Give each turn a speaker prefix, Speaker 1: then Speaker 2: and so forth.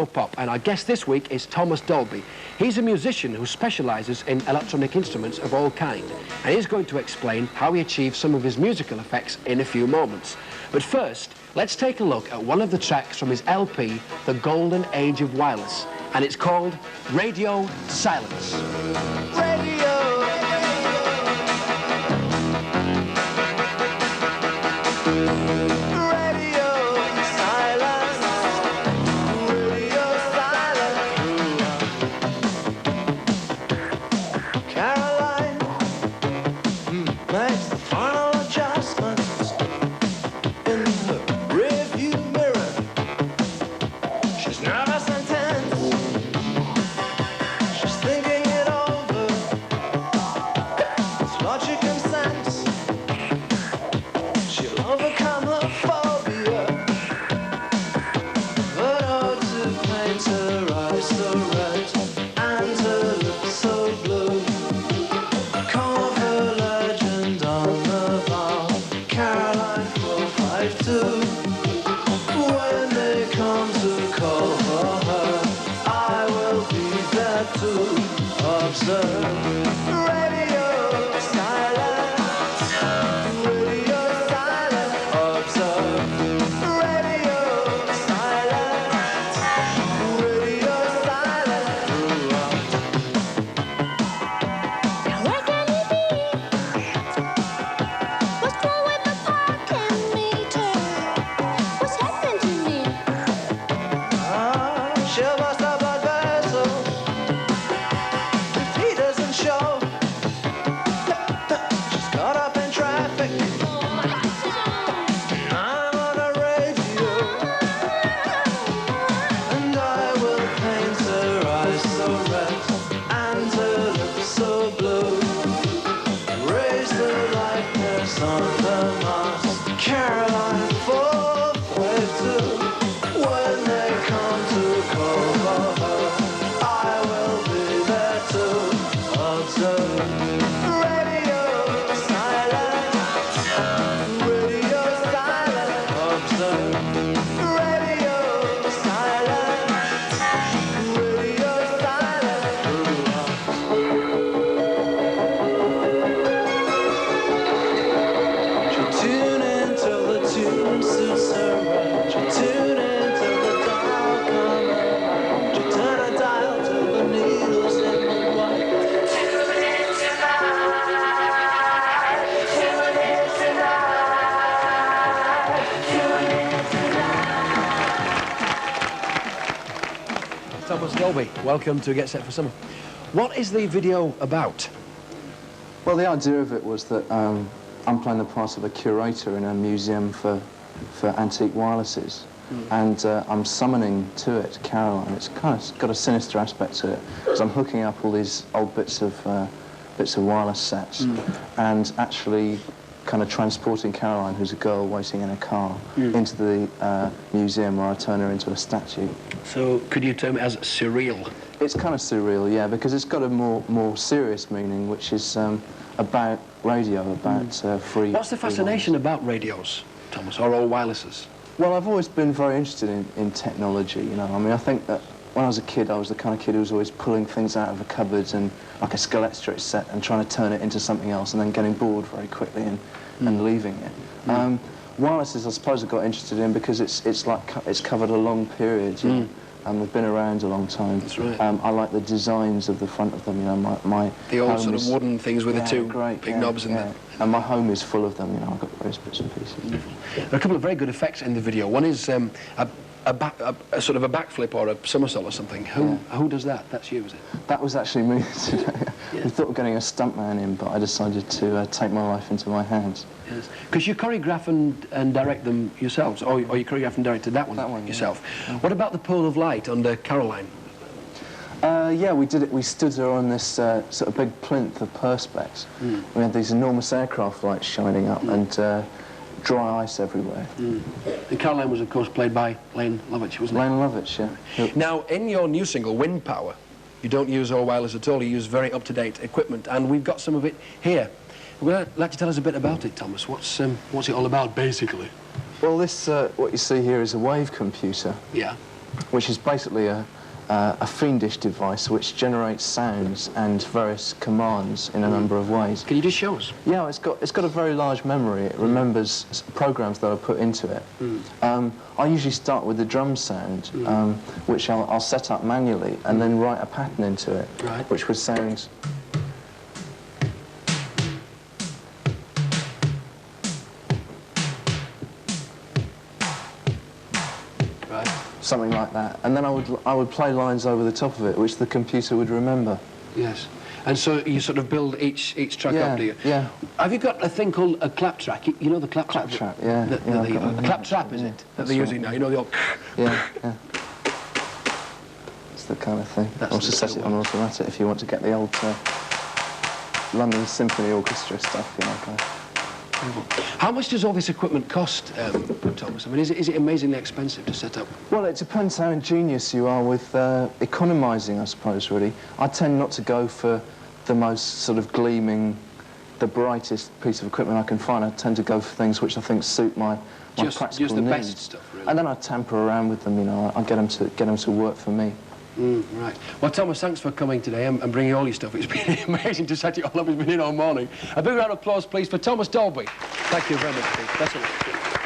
Speaker 1: Pop, and our guest this week is Thomas Dolby. He's a musician who specialises in electronic instruments of all kinds, and he's going to explain how he achieves some of his musical effects in a few moments. But first, let's take a look at one of the tracks from his LP, The Golden Age of Wireless, and it's called Radio Silence. Radio. Thomas Dolby, welcome to Get Set for Summer. What is the video about?
Speaker 2: Well, the idea of it was that I'm playing the part of a curator in a museum for antique wirelesses, and I'm summoning to it Caroline. It's kind of got a sinister aspect to it, because I'm hooking up all these old bits of wireless sets, and actually kind of transporting Caroline, who's a girl waiting in a car, into the museum where I turn her into a statue.
Speaker 1: So, could you term it as surreal? It's
Speaker 2: kind of surreal, yeah, because it's got a more serious meaning, which is about radio, about free...
Speaker 1: What's the fascination about radios, Thomas, or all wirelesses?
Speaker 2: Well, I've always been very interested in technology, you know. I mean, I think that when I was a kid, I was the kind of kid who was always pulling things out of the cupboards and like a Scalextric set and trying to turn it into something else and then getting bored very quickly and leaving it. Wirelesses, I suppose, I got interested in because it's covered a long period, you know, and they've been around a long time.
Speaker 1: That's right.
Speaker 2: I like the designs of the front of them, you know.
Speaker 1: The old sort of wooden things with the two big knobs in them.
Speaker 2: And my home is full of them, you know. I've got various bits and pieces.
Speaker 1: There are a couple of very good effects in the video. One is a sort of a backflip or a somersault or something. Who does that? That's you, is it?
Speaker 2: That was actually me today. I thought of getting a stuntman in, but I decided to take my life into my hands.
Speaker 1: Yes, because you choreograph and direct them yourselves, or you choreographed and directed that one yourself. Yeah. What about the pole of light under Caroline?
Speaker 2: Yeah, we did it. We stood her on this sort of big plinth of perspex. We had these enormous aircraft lights shining up and dry ice everywhere.
Speaker 1: And Caroline was, of course, played by Lane Lovitch, wasn't it?
Speaker 2: Lane Lovitch, yeah.
Speaker 1: Now, in your new single, Wind Power, you don't use all wireless at all. You use very up-to-date equipment, and we've got some of it here. Would you like to tell us a bit about it, Thomas? What's it all about, basically?
Speaker 2: Well, this, what you see here is a wave computer.
Speaker 1: Yeah.
Speaker 2: which is basically a fiendish device which generates sounds and various commands in a number of ways.
Speaker 1: Can you just show us?
Speaker 2: Yeah, it's got a very large memory. It remembers programs that I put into it. I usually start with the drum sound, which I'll set up manually, and then write a pattern into it, which would sound... something like that, and then I would play lines over the top of it, which the computer would remember.
Speaker 1: Yes, and so you sort of build each track up, do you?
Speaker 2: Yeah.
Speaker 1: Have you got a thing called a clap track? You know the clap track?
Speaker 2: Clap trap, yeah.
Speaker 1: The clap trap, is it? That they're using now. You know the old.
Speaker 2: Yeah. It's the kind of thing. Also set it on automatic if you want to get the old London Symphony Orchestra stuff, you know.
Speaker 1: How much does all this equipment cost, Thomas? I mean, is it amazingly expensive to set up?
Speaker 2: Well, it depends how ingenious you are with economising, I suppose, really. I tend not to go for the most sort of gleaming, the brightest piece of equipment I can find. I tend to go for things which I think suit my practical needs.
Speaker 1: Just the best stuff, really.
Speaker 2: And then I tamper around with them, you know. I get them to work for me.
Speaker 1: Right. Well, Thomas, thanks for coming today and bringing all your stuff. It's been amazing to set it all up. It's been in all morning. A big round of applause, please, for Thomas Dolby. Thank you very much, Steve. That's all.